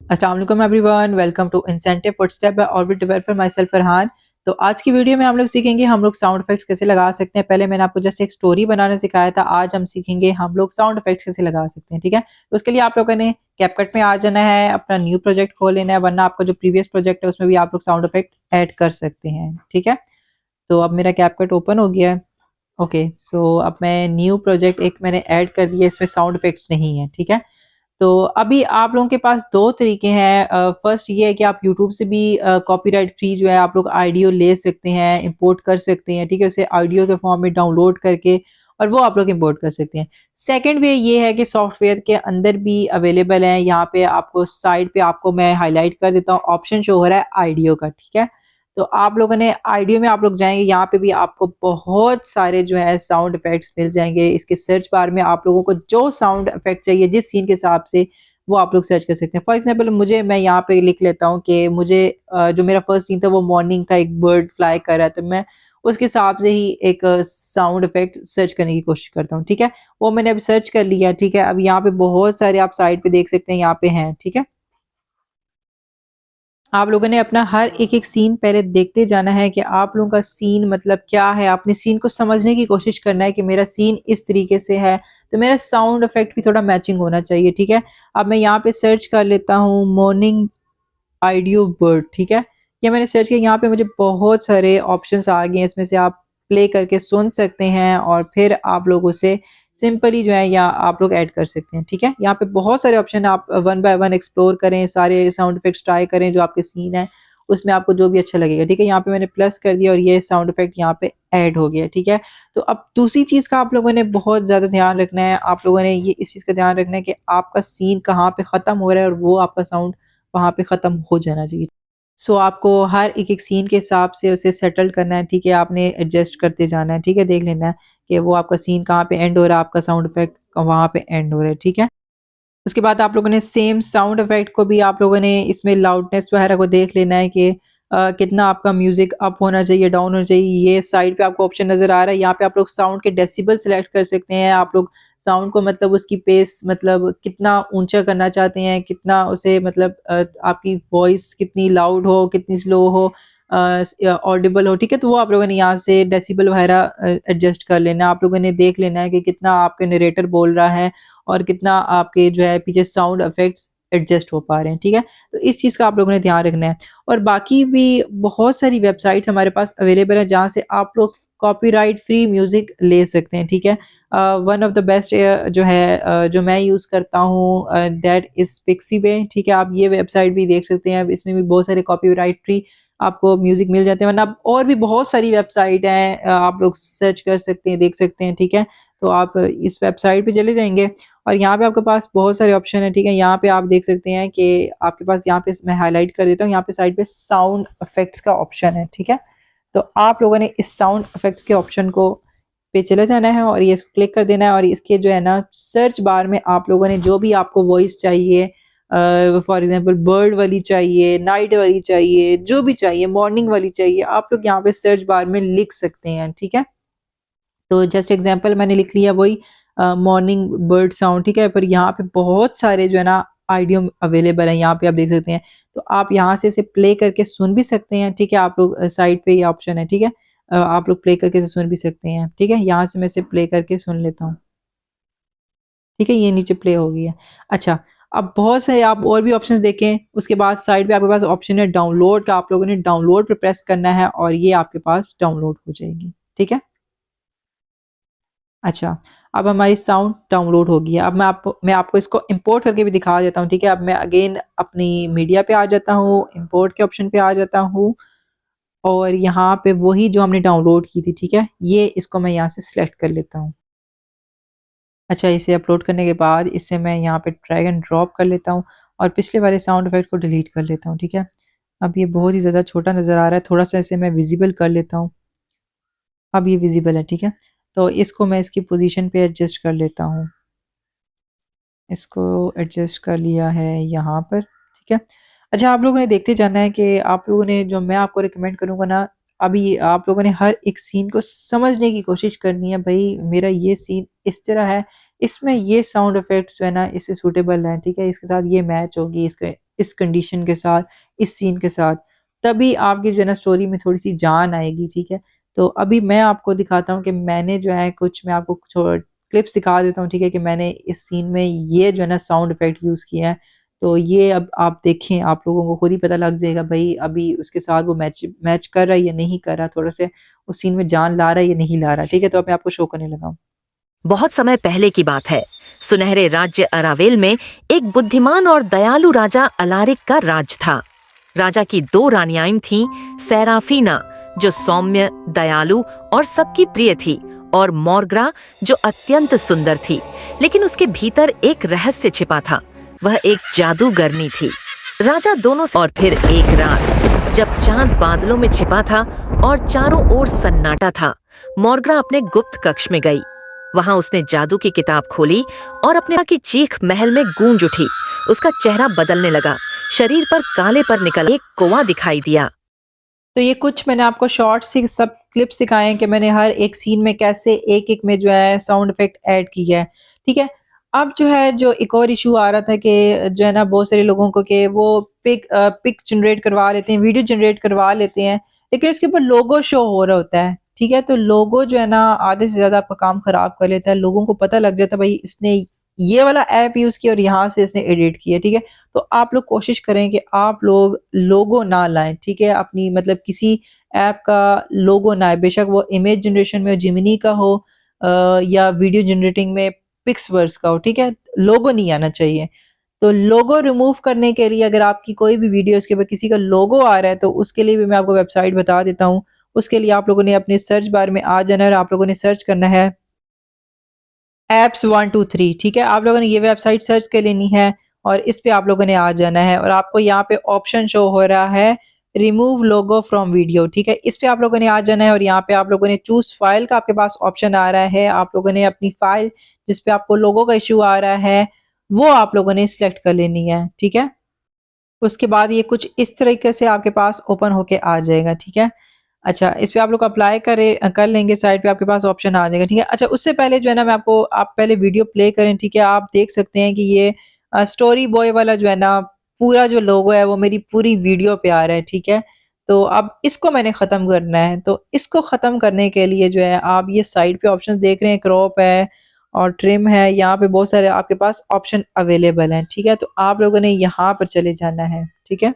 अस्सलाम वालेकुम everyone, welcome to incentive footstep by orbit developer myself Farhan. तो आज की वीडियो में हम लोग सीखेंगे हम लोग साउंड इफेक्ट्स कैसे लगा सकते हैं। पहले मैंने आपको जस्ट एक स्टोरी बनाना सिखाया था, आज हम सीखेंगे हम लोग साउंड इफेक्ट्स कैसे लगा सकते हैं। ठीक है, तो उसके लिए आप लोगों ने कैपकट में आ जाना है, अपना न्यू प्रोजेक्ट खोल लेना है, वरना आपका जो प्रीवियस प्रोजेक्ट है उसमें भी आप लोग साउंड इफेक्ट ऐड कर सकते हैं। ठीक है, तो अब मेरा कैपकट ओपन हो गया है। ओके, सो अब मैं न्यू प्रोजेक्ट एक मैंने ऐड कर दिया, इसमें साउंड इफेक्ट्स नहीं है। ठीक है, तो अभी आप लोगों के पास 2 तरीके हैं। फर्स्ट ये है कि आप यूट्यूब से भी कॉपीराइट फ्री जो है आप लोग ऑडियो ले सकते हैं, इंपोर्ट कर सकते हैं, ठीक है? उसे ऑडियो के फॉर्म में डाउनलोड करके और वो आप लोग इंपोर्ट कर सकते हैं। सेकंड वे ये है कि सॉफ्टवेयर के अंदर भी अवेलेबल है, यहाँ पे आपको साइड पे आपको मैं हाइलाइट कर देता हूँ, ऑप्शन शो हो रहा है ऑडियो का, ठीक है? तो आप लोगों ने ऑडियो में आप लोग जाएँगे, यहाँ पे भी आपको बहुत सारे जो है साउंड इफ़ेक्ट्स मिल जाएँगे। इसके सर्च बार में आप लोगों को जो साउंड इफ़ेक्ट चाहिए, जिस सीन के हिसाब से, वो आप लोग सर्च कर सकते हैं। फॉर एग्ज़ाम्पल मैं यहाँ पे लिख लेता हूँ कि मुझे जो मेरा फर्स्ट सीन था वो मॉर्निंग था, एक बर्ड फ्लाई कर रहा है, तो मैं उसके हिसाब से ही एक साउंड इफ़ेक्ट सर्च करने की कोशिश करता हूँ, ठीक है? वो मैंने अभी सर्च कर लिया, ठीक है? अब यहाँ पे बहुत सारे आप साइड पे देख सकते हैं, यहाँ पे हैं, ठीक है? आप लोगों ने अपना हर एक-एक सीन पहले देखते जाना है कि आप लोगों का सीन मतलब क्या है, आपने सीन को समझने की कोशिश करना है कि मेरा सीन इस तरीके से है, तो मेरा साउंड इफ़ेक्ट भी थोड़ा मैचिंग होना चाहिए, ठीक है? अब मैं यहाँ पे सर्च कर लेता हूँ मॉर्निंग ऑडियो बर्ड, ठीक है? ये मैंने सर्च किया, यहाँ पे मुझे बहुत सारे ऑप्शंस आ गए हैं, इसमें से आप प्ले करके सुन सकते हैं और फिर आप लोग उसे सिंपली जो है या आप लोग ऐड कर सकते हैं, ठीक है? यहाँ पे बहुत सारे ऑप्शन हैं, आप वन बाय वन एक्सप्लोर करें, सारे साउंड इफेक्ट्स ट्राई करें, जो आपके सीन है, उसमें आपको जो भी अच्छा लगेगा, ठीक है? यहाँ पे मैंने प्लस कर दिया और ये साउंड इफेक्ट यहाँ पे ऐड हो गया, ठीक है? तो अब दूसरी चीज़ का आप लोगों ने बहुत ज़्यादा ध्यान रखना है, आप लोगों ने ये इस चीज़ का ध्यान रखना है कि आपका सीन कहाँ पे ख़त्म हो रहा है और वो आपका साउंड वहाँ पे ख़त्म हो जाना चाहिए। सो आपको हर एक-एक सीन के हिसाब से उसे सेटल करना है, ठीक है? आपने एडजस्ट करते जाना है, ठीक है? देख लेना है कि वो आपका सीन कहाँ पे एंड हो रहा है, आपका साउंड इफ़ेक्ट वहाँ पे एंड हो रहा है, ठीक है? उसके बाद आप लोगों ने सेम साउंड इफ़ेक्ट को भी आप लोगों ने इसमें लाउडनेस वगैरह को देख लेना है कि कितना आपका म्यूज़िक अप होना चाहिए, डाउन होना चाहिए। ये साइड पे आपको ऑप्शन नज़र आ रहा है, यहाँ पे आप लोग साउंड के डेसिबल सेलेक्ट कर सकते हैं। आप लोग साउंड को मतलब उसकी पेस मतलब कितना ऊँचा करना चाहते हैं, कितना उसे मतलब आपकी वॉइस कितनी लाउड हो, कितनी स्लो हो, ऑडिबल हो, ठीक है? तो वो आप लोगों ने यहाँ से डेसिबल वगैरह एडजस्ट कर लेना है। आप लोगों ने देख लेना है कि कितना आपके नरेटर बोल रहा है और कितना आपके जो है पीछे साउंड इफेक्ट्स एडजस्ट हो पा रहे हैं, ठीक है? तो इस चीज़ का आप लोगों ने ध्यान रखना है और बाकी भी बहुत सारी वेबसाइट्स हमारे पास अवेलेबल हैं जहाँ से आप लोग कॉपीराइट फ्री म्यूज़िक ले सकते हैं, ठीक है? वन ऑफ द बेस्ट जो है जो मैं यूज़ करता हूँ दैट इज़ पिक्सीबे, ठीक है? आप ये वेबसाइट भी देख सकते हैं, इसमें भी बहुत सारे कॉपीराइट फ्री आपको म्यूज़िक मिल जाते हैं, वरना और भी बहुत सारी वेबसाइट हैं, आप लोग सर्च कर सकते हैं, देख सकते हैं, ठीक है? तो आप इस वेबसाइट पे चले जाएँगे और यहाँ पे आपके पास बहुत सारे ऑप्शन है, ठीक है? यहाँ पे आप देख सकते हैं कि आपके पास यहाँ पे मैं हाइलाइट कर देता हूँ, यहाँ पे साइड पे साउंड इफेक्ट्स का ऑप्शन है, ठीक है? तो आप लोगों ने इस साउंड इफेक्ट्स के ऑप्शन को पे चले जाना है और ये इसको क्लिक कर देना है और इसके जो है ना सर्च बार में आप लोगों ने जो भी आपको वॉइस चाहिए, फॉर एग्ज़ाम्पल बर्ड वाली चाहिए, नाइट वाली चाहिए, जो भी चाहिए, मॉर्निंग वाली चाहिए, आप लोग यहाँ पे सर्च बार में लिख सकते हैं, ठीक है? तो जस्ट एग्जांपल मैंने लिख लिया वही मॉर्निंग बर्ड साउंड, ठीक है? पर यहाँ पे बहुत सारे जो है ना ऑडियो अवेलेबल हैं, यहाँ पे आप देख सकते हैं। तो आप यहाँ से इसे प्ले करके सुन भी सकते हैं, ठीक है? आप लोग साइड पे ये ऑप्शन है, ठीक है? आप लोग प्ले करके इसे सुन भी सकते हैं, ठीक है? यहाँ से मैं इसे प्ले करके सुन लेता हूँ, ठीक है? ये नीचे प्ले हो गई है। अच्छा, अब बहुत सारे आप और भी ऑप्शंस देखें, उसके बाद साइड पे आपके पास ऑप्शन है डाउनलोड का, आप लोगों ने डाउनलोड पे प्रेस करना है और ये आपके पास डाउनलोड हो जाएगी, ठीक है? अच्छा, अब हमारी साउंड डाउनलोड हो गई है। अब मैं आपको इसको इम्पोर्ट करके भी दिखा देता हूँ, ठीक है? अब मैं अगेन अपनी मीडिया पे आ जाता हूँ, इम्पोर्ट के ऑप्शन पे आ जाता हूँ और यहाँ पे वही जो हमने डाउनलोड की थी, ठीक है? ये इसको मैं यहाँ से सिलेक्ट कर लेता हूँ। अच्छा, इसे अपलोड करने के बाद इसे मैं यहाँ पे ड्रैग एंड ड्रॉप कर लेता हूँ और पिछले वाले साउंड इफ़ेक्ट को डिलीट कर लेता हूँ, ठीक है? अब ये बहुत ही ज़्यादा छोटा नज़र आ रहा है, थोड़ा-सा इसे मैं विज़िबल कर लेता हूँ। अब ये विज़िबल है, ठीक है? तो इसको मैं इसकी पोज़ीशन पे एडजस्ट कर लेता हूँ। इसको एडजस्ट कर लिया है यहाँ पर, ठीक है? अच्छा, आप लोगों ने देखते जाना है कि आप लोगों ने जो मैं आपको रिकमेंड करूँगा ना, अभी आप लोगों ने हर एक सीन को समझने की कोशिश करनी है, भई मेरा ये सीन इस तरह है, इसमें ये साउंड इफ़ेक्ट्स जो है ना इससे सूटेबल हैं, ठीक है? इसके साथ ये मैच होगी, इसके इस कंडीशन के साथ, इस सीन के साथ, तभी आपकी जो है ना स्टोरी में थोड़ी-सी जान आएगी, ठीक है? तो अभी मैं आपको दिखाता हूँ कि मैंने जो है कुछ मैं आपको क्लिप्स दिखा देता हूँ, ठीक है? कि मैंने इस सीन में ये जो है ना साउंड इफ़ेक्ट यूज़ किया है। तो ये अब आप देखें, आप लोगों को खुद ही पता लग जाएगा भई अभी उसके साथ वो मैच मैच कर रहा है या नहीं कर रहा, थोड़ा-से उस सीन में जान ला रहा है या नहीं ला रहा, ठीक है? तो अब मैं आपको शो करने लगा हूँ। बहुत समय पहले की बात है। सुनहरे राज्य अरावेल में एक बुद्धिमान और दयालु राजा अलारिक का राज था। राजा की 2 रानियां थीं, सैराफीना जो सौम्य, दयालु और सबकी प्रिय थी, और मोर्ग्रा जो अत्यंत सुंदर थी। लेकिन उसके भीतर एक रहस्य छिपा था। वह एक जादूगरनी थी। राजा दोनों और फिर एक रात जब चांद बादलों में छिपा था और चारों ओर सन्नाटा था, मोर्ग्रा अपने गुप्त कक्ष में गई। वहां उसने जादू की किताब खोली और अपने की चीख महल में गूंज उठी। उसका चेहरा बदलने लगा, शरीर पर काले पर निकल एक कौवा दिखाई दिया। तो ये कुछ मैंने आपको शॉर्ट्स ही सब क्लिप्स दिखाए हैं कि मैंने हर एक सीन में कैसे एक-एक में जो है साउंड इफ़ेक्ट ऐड किया है, ठीक है? अब जो है जो एक और इश्यू आ रहा था कि जो है ना बहुत सारे लोगों को कि वो पिक जनरेट करवा लेते हैं, वीडियो जनरेट करवा लेते हैं, लेकिन उसके ऊपर लोगो शो हो रहा होता है, ठीक है? तो लोगो जो है ना आधे से ज़्यादा आपका काम ख़राब कर लेता है, लोगों को पता लग जाता है भई इसने ये वाला ऐप यूज़ किया और यहाँ से इसने एडिट किया, ठीक है? तो आप लोग कोशिश करें कि आप लोग लोगो ना लाएँ, ठीक है? अपनी मतलब किसी ऐप का लोगो ना आए, बेशक वो इमेज जनरेशन में जेमिनी का हो या वीडियो जनरेटिंग में पिक्सवर्स का हो, ठीक है? लोगो नहीं आना चाहिए। तो लोगो रिमूव करने के लिए अगर आपकी कोई भी वीडियो उसके ऊपर किसी का लोगो आ रहा है, तो उसके लिए भी मैं आपको वेबसाइट बता देता हूँ। उसके लिए आप लोगों ने अपने सर्च बार में आ जाना है और आप लोगों ने सर्च करना है एप्स 123, ठीक है? आप लोगों ने ये वेबसाइट सर्च कर लेनी है और इस पे आप लोगों ने आ जाना है और आपको यहाँ पे ऑप्शन शो हो रहा है रिमूव लोगो फ्रॉम वीडियो, ठीक है? इस पे आप लोगों ने आ जाना है और यहाँ पे आप लोगों ने चूज़ फाइल का आपके पास ऑप्शन आ रहा है। आप लोगों ने अपनी फाइल जिस पे आपको लोगो का इश्यू आ रहा है, वो आप लोगों ने सिलेक्ट कर लेनी है, ठीक है? उसके बाद ये कुछ इस तरीके से आपके पास ओपन होके आ जाएगा, ठीक है? अच्छा, इस पे आप लोग अप्लाई कर लेंगे, साइड पे आपके पास ऑप्शन आ जाएगा, ठीक है? अच्छा, उससे पहले जो है ना मैं आपको आप पहले वीडियो प्ले करें, ठीक है? आप देख सकते हैं कि ये स्टोरी बॉय वाला जो है ना, पूरा जो लोगो है वो मेरी पूरी वीडियो पे आ रहा है, ठीक है? तो अब इसको मैंने ख़त्म करना है, तो इसको ख़त्म करने के लिए जो है आप ये साइड पे ऑप्शंस देख रहे हैं, क्रॉप है और ट्रिम है, यहाँ पे बहुत सारे आपके पास ऑप्शन अवेलेबल हैं, ठीक है? तो आप लोगों ने यहाँ पर चले जाना है, ठीक है?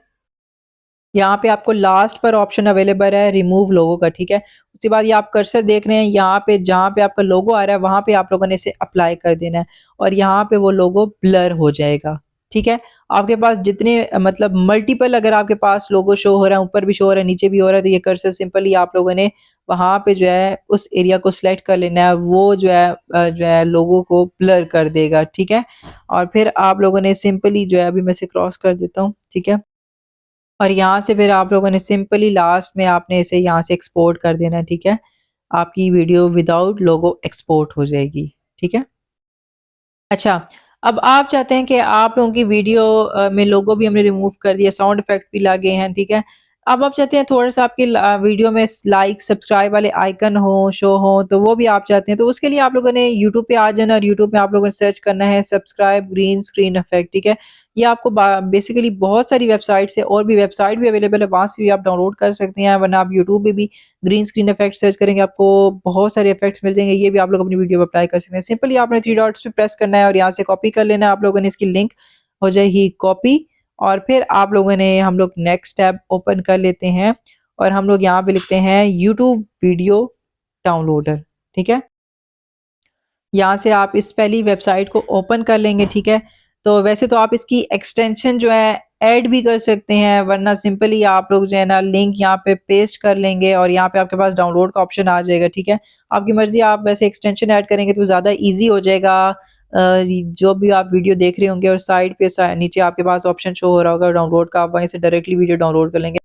यहाँ पे आपको लास्ट पर ऑप्शन अवेलेबल है रिमूव लोगो का, ठीक है? उसके बाद ये आप कर्सर देख रहे हैं, यहाँ पे जहाँ पे आपका लोगो आ रहा है, वहाँ पे आप लोगों ने इसे अप्लाई कर देना है और यहाँ पे वो लोगो ब्लर हो जाएगा, ठीक है? आपके पास जितने मतलब मल्टीपल अगर आपके पास लोगो शो हो रहा है, ऊपर भी शो हो रहा है, नीचे भी हो रहा है, तो ये कर्सर सिंपली आप लोगों ने वहाँ पे जो है उस एरिया को सिलेक्ट कर लेना है, वो जो है लोगो को ब्लर कर देगा, ठीक है? और फिर आप लोगों ने सिंपली जो है अभी मैं इसे क्रॉस कर देता हूँ, ठीक है? और यहाँ से फिर आप लोगों ने सिंपली लास्ट में आपने इसे यहाँ से एक्सपोर्ट कर देना है, ठीक है? आपकी वीडियो विदाउट लोगो एक्सपोर्ट हो जाएगी, ठीक है? अच्छा, अब आप चाहते हैं कि आप लोगों की वीडियो में लोगो भी हमने रिमूव कर दिया, साउंड इफ़ेक्ट भी लगे हैं, ठीक है? अब आप चाहते हैं थोड़ा-सा आपकी वीडियो में लाइक, सब्सक्राइब वाले आइकन हो, शो हों, तो वो भी आप चाहते हैं, तो उसके लिए आप लोगों ने यूट्यूब पे आ जाना और यूट्यूब में आप लोगों ने सर्च करना है सब्सक्राइब ग्रीन स्क्रीन इफ़ेक्ट, ठीक है? ये आपको बेसिकली बहुत सारी वेबसाइट से और भी वेबसाइट भी अवेलेबल है, वहाँ से भी आप डाउनलोड कर सकते हैं, वरना आप यूट्यूब पे भी ग्रीन स्क्रीन इफेक्ट सर्च करेंगे, आपको बहुत सारे इफेक्ट्स मिल जाएंगे, ये भी आप लोग अपनी वीडियो पे अप्लाई कर सकते हैं। सिंपली आपने 3 डॉट्स पे प्रेस करना है और यहाँ से कॉपी कर लेना है, आप लोगों ने इसकी लिंक हो जाएगी कॉपी और फिर आप लोगों ने हम लोग नेक्स्ट टैब ओपन कर लेते हैं और हम लोग यहाँ पे लिखते हैं यूट्यूब वीडियो डाउनलोडर, ठीक है? यहाँ से आप इस पहली वेबसाइट को ओपन कर लेंगे, ठीक है? तो वैसे तो आप इसकी एक्सटेंशन जो है ऐड भी कर सकते हैं, वरना सिंपली आप लोग जो है ना लिंक यहाँ पे पेस्ट कर लेंगे और यहाँ पे आपके पास डाउनलोड का ऑप्शन आ जाएगा, ठीक है? आपकी मर्ज़ी, आप वैसे एक्सटेंशन ऐड करेंगे तो ज़्यादा ईज़ी हो जाएगा। जो भी आप वीडियो देख रहे होंगे और साइड पे नीचे आपके पास ऑप्शन शो हो रहा होगा डाउनलोड का, आप वहीं से डायरेक्टली वीडियो डाउनलोड कर लेंगे।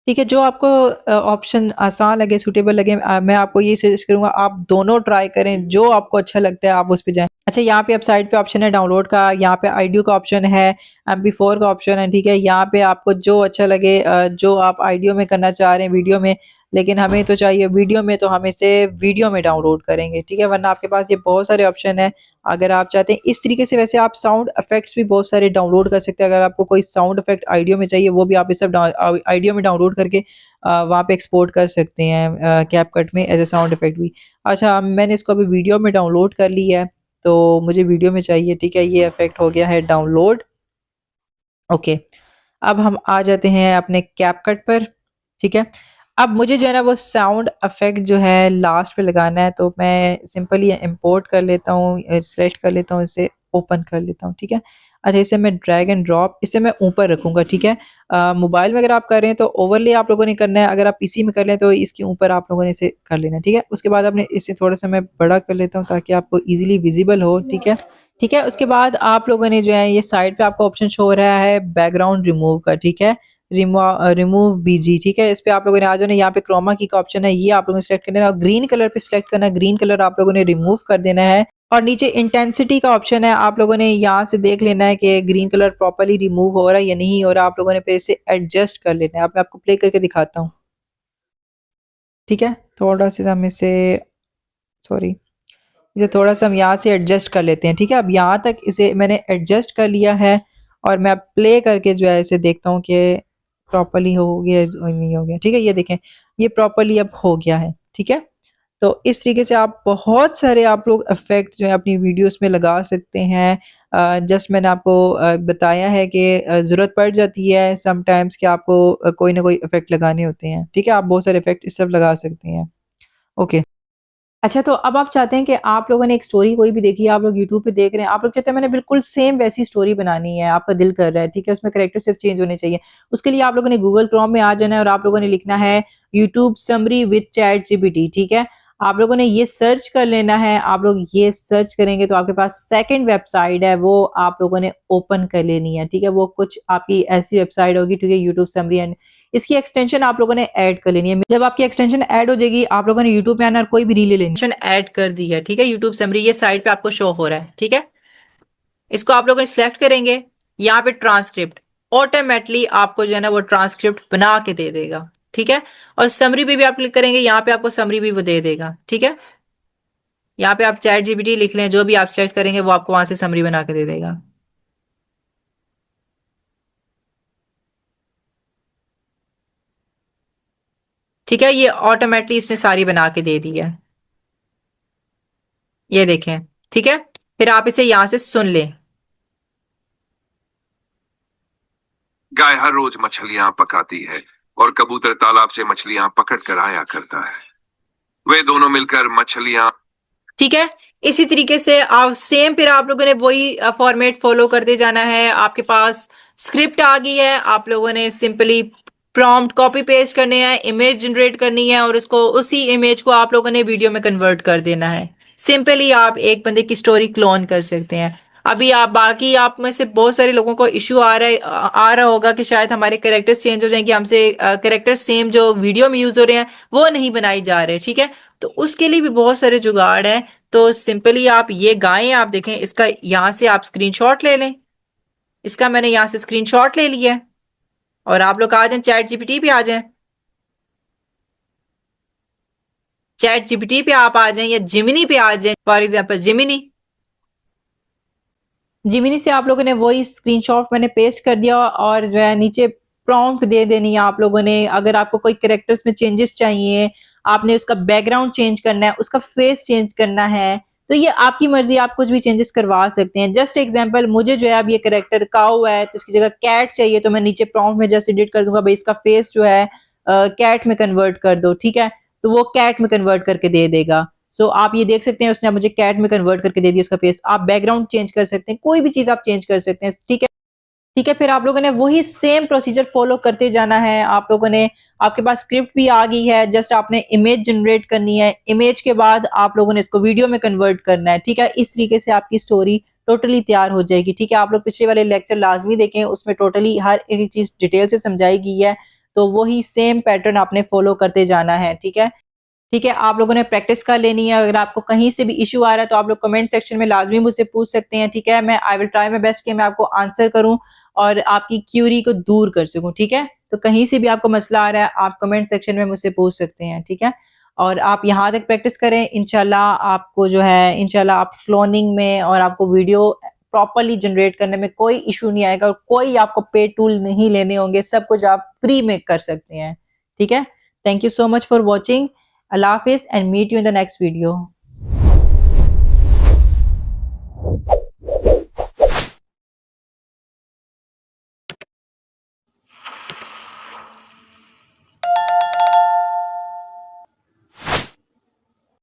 ठीक है, जो आपको ऑप्शन आसान लगे, सूटेबल लगे मैं आपको ये सजेस्ट करूँगा आप दोनों ट्राई करें, जो आपको अच्छा लगता है आप उस पे जाएँ। अच्छा, यहाँ पे अब साइड पे ऑप्शन है डाउनलोड का, यहाँ पे ऑडियो का ऑप्शन है, MP4 का ऑप्शन है, ठीक है? यहाँ पे आपको जो अच्छा लगे जो आप ऑडियो में करना चाह रहे हैं वीडियो में लेकिन हमें तो चाहिए वीडियो में, तो हम इसे वीडियो में डाउनलोड करेंगे, ठीक है। वरना आपके पास ये बहुत सारे ऑप्शन है, अगर आप चाहते हैं इस तरीके से। वैसे आप साउंड इफेक्ट्स भी बहुत सारे डाउनलोड कर सकते हैं, अगर आपको कोई साउंड इफेक्ट आइडियो में चाहिए वो भी आप इस सब आइडियो में डाउनलोड करके वहाँ पे एक्सपोर्ट कर सकते हैं कैपकट में एज ए साउंड इफेक्ट भी। अच्छा, मैंने इसको अभी वीडियो में डाउनलोड कर लिया है, तो मुझे वीडियो में चाहिए, ठीक है। ये इफेक्ट हो गया है डाउनलोड। ओके, अब हम आ जाते हैं अपने कैपकट पर, ठीक है। अब मुझे जो है ना वो साउंड इफेक्ट जो है लास्ट पे लगाना है, तो मैं सिंपली इंपोर्ट कर लेता हूँ, सिलेक्ट कर लेता हूँ, इसे ओपन कर लेता हूँ, ठीक है। अच्छा, इसे मैं ड्रैग एंड ड्रॉप, इसे मैं ऊपर रखूंगा, ठीक है। मोबाइल में अगर आप कर रहे हैं तो ओवरले आप लोगों ने करना है, अगर आप पीसी में कर रहे हैं तो इसके ऊपर आप लोगों ने इसे कर लेना है, ठीक है। उसके बाद आपने इसे थोड़ा सा मैं बड़ा कर लेता हूँ ताकि आपको इजीली विजिबल हो, ठीक है। ठीक है, उसके बाद आप लोगों ने जो है ये साइड पे आपको ऑप्शन शो हो रहा है बैकग्राउंड रिमूव का, ठीक है। रिमूव बीजी, ठीक है। इस पे आप लोगों ने आ जाना, यहाँ पे क्रोमा की का ऑप्शन है, ये आप लोगों ने सेलेक्ट करना है और ग्रीन कलर पे सिलेक्ट करना है। ग्रीन कलर आप लोगों ने रिमूव कर देना है और नीचे इंटेंसिटी का ऑप्शन है, आप लोगों ने यहाँ से देख लेना है कि ग्रीन कलर प्रॉपर्ली रिमूव हो रहा है या नहीं हो रहा। आप लोगों ने फिर इसे एडजस्ट कर लेना है। अब मैं आपको प्ले करके दिखाता हूँ, ठीक है। थोड़ा सा हम इसे, सॉरी, इसे थोड़ा सा हम यहाँ से एडजस्ट कर लेते हैं, ठीक है। अब यहाँ तक इसे मैंने एडजस्ट कर लिया है और मैं अब प्ले करके जो है इसे देखता हूँ कि प्रॉपर्ली हो गया और नहीं हो गया, ठीक है। ये देखें, ये प्रॉपर्ली अब हो गया है, ठीक है। तो इस तरीके से आप बहुत सारे आप लोग इफेक्ट जो है अपनी वीडियोस में लगा सकते हैं। जस्ट मैंने आपको बताया है कि ज़रूरत पड़ जाती है समटाइम्स कि आपको कोई ना कोई इफेक्ट लगाने होते हैं, ठीक है। आप बहुत सारे इफेक्ट इस सब लगा सकते हैं। ओके, अच्छा, तो अब आप चाहते हैं कि आप लोगों ने एक स्टोरी कोई भी देखी है, आप लोग यूट्यूब पे देख रहे हैं, आप लोग चाहते हैं मैंने बिल्कुल सेम वैसी स्टोरी बनानी है, आपका दिल कर रहा है, ठीक है, उसमें कैरेक्टर सिर्फ चेंज होने चाहिए। उसके लिए आप लोगों ने गूगल क्रोम में आ जाना है और आप लोगों ने लिखना है YouTube summary with chat GPT, ठीक है। आप लोगों ने ये सर्च कर लेना है। आप लोग ये सर्च करेंगे तो आपके पास सेकंड वेबसाइट है, वो आप लोगों ने ओपन कर लेनी है, ठीक है। वो कुछ आपकी ऐसी वेबसाइट होगी, ठीक है, यूट्यूब समरी, एंड इसकी एक्सटेंशन आप लोगों ने ऐड कर लेनी है। जब आपकी एक्सटेंशन ऐड हो जाएगी, आप लोगों ने यूट्यूब पे आना और कोई भी रील लेनी, एक्सटेंशन ऐड कर दी है, ठीक है। यूट्यूब समरी ये साइड पे आपको शो हो रहा है, ठीक है। इसको आप लोगों ने सिलेक्ट करेंगे, यहाँ पे ट्रांसक्रिप्ट, ऑटोमेटिकली आपको जो है ना वो ट्रांसक्रिप्ट बना के दे देगा, ठीक है। और समरी पे भी आप क्लिक करेंगे, यहाँ पे आपको समरी भी वो दे देगा, ठीक है। यहाँ पे आप चैट जीपीटी लिख लें, जो भी आप सिलेक्ट करेंगे वो आपको वहां से समरी बना के दे देगा, ठीक है। ये ऑटोमेटिकली इसने सारी बना के दे दी है, ये देखें, ठीक है। फिर आप इसे यहां से सुन लें। गाय हर रोज मछलियां पकाती है और कबूतर तालाब से मछलियां पकड़ कर आया करता है। वे दोनों मिलकर मछलियां, ठीक है। इसी तरीके से आप सेम फिर आप लोगों ने वही फॉर्मेट फॉलो करते जाना है। आपके पास स्क्रिप्ट आ गई है, आप लोगों ने सिंपली प्रॉम्प्ट कॉपी पेस्ट करने हैं, इमेज जनरेट करनी है और उसको उसी इमेज को आप लोगों ने वीडियो में कन्वर्ट कर देना है। सिंपली आप एक बंदे की स्टोरी क्लोन कर सकते हैं। अभी आप बाकी आप में से बहुत सारे लोगों को इश्यू आ रहा होगा कि शायद हमारे कैरेक्टर्स चेंज हो जाएंगे, हमसे कैरेक्टर सेम जो वीडियो में यूज हो रहे हैं वो नहीं बनाई जा रहे, ठीक है। तो उसके लिए भी बहुत सारे जुगाड़ है। तो सिंपली आप ये गाएं, आप देखें, इसका यहां से आप स्क्रीनशॉट ले लें। इसका मैंने यहां से स्क्रीनशॉट ले लिया है और आप लोग आ जाएं चैट जीपीटी पे आ जाएं। चैट जीपीटी पे आप आ जाएं या जिमिनी पे आ जाएं, फॉर एग्जांपल जिमिनी। जिमिनी से आप लोगों ने वही स्क्रीनशॉट मैंने पेस्ट कर दिया और जो है नीचे प्रॉम्प्ट दे देनी है आप लोगों ने। अगर आपको कोई कैरेक्टर्स में चेंजेस चाहिए, आपने उसका बैकग्राउंड चेंज करना है, उसका फेस चेंज करना है, तो ये आपकी मर्जी, आप कुछ भी चेंजेस करवा सकते हैं। जस्ट एग्जांपल, मुझे जो है अब ये कैरेक्टर काऊ है तो इसकी जगह कैट चाहिए, तो मैं नीचे प्रॉम्प्ट में जस्ट एडिट कर दूंगा, भाई इसका फेस जो है कैट में कन्वर्ट कर दो, ठीक है। तो वो कैट में कन्वर्ट करके दे देगा। सो आप ये देख सकते हैं उसने मुझे कैट में कन्वर्ट करके दे दिया उसका फेस। आप बैकग्राउंड चेंज कर सकते हैं, कोई भी चीज आप चेंज कर सकते हैं, ठीक है। ठीक है, फिर आप लोगों ने वही सेम प्रोसीजर फॉलो करते जाना है। आप लोगों ने, आपके पास स्क्रिप्ट भी आ गई है, जस्ट आपने इमेज जनरेट करनी है। इमेज के बाद आप लोगों ने इसको वीडियो में कन्वर्ट करना है, ठीक है। इस तरीके से आपकी स्टोरी टोटली तैयार हो जाएगी, ठीक है। आप लोग पिछले वाले लेक्चर लाजमी देखें, उसमें टोटली हर एक चीज डिटेल से समझाई गई है। तो वही सेम पैटर्न आपने फॉलो करते जाना है, ठीक है। ठीक है, आप लोगों ने प्रैक्टिस कर लेनी है। अगर आपको कहीं से भी इश्यू आ रहा है तो आप लोग कमेंट सेक्शन में लाज़मी मुझसे पूछ सकते हैं, ठीक है? मैं I will try my best कि मैं आपको आंसर करूँ और आपकी क्यूरी को दूर कर सकूँ, ठीक है? तो कहीं से भी आपको मसला आ रहा है, आप कमेंट सेक्शन में मुझसे पूछ सकते हैं, ठीक है? और आप यहाँ तक प्रैक्टिस करें, इंशाल्लाह आपको जो है इंशाल्लाह आप क्लोनिंग में और आपको वीडियो प्रॉपर्ली जनरेट करने में कोई इश्यू नहीं आएगा और कोई आपको पेड टूल नहीं लेने होंगे, सब कुछ आप फ्री में कर सकते हैं, ठीक है? Thank you so much for watching. Allah Hafiz and meet you in the next video.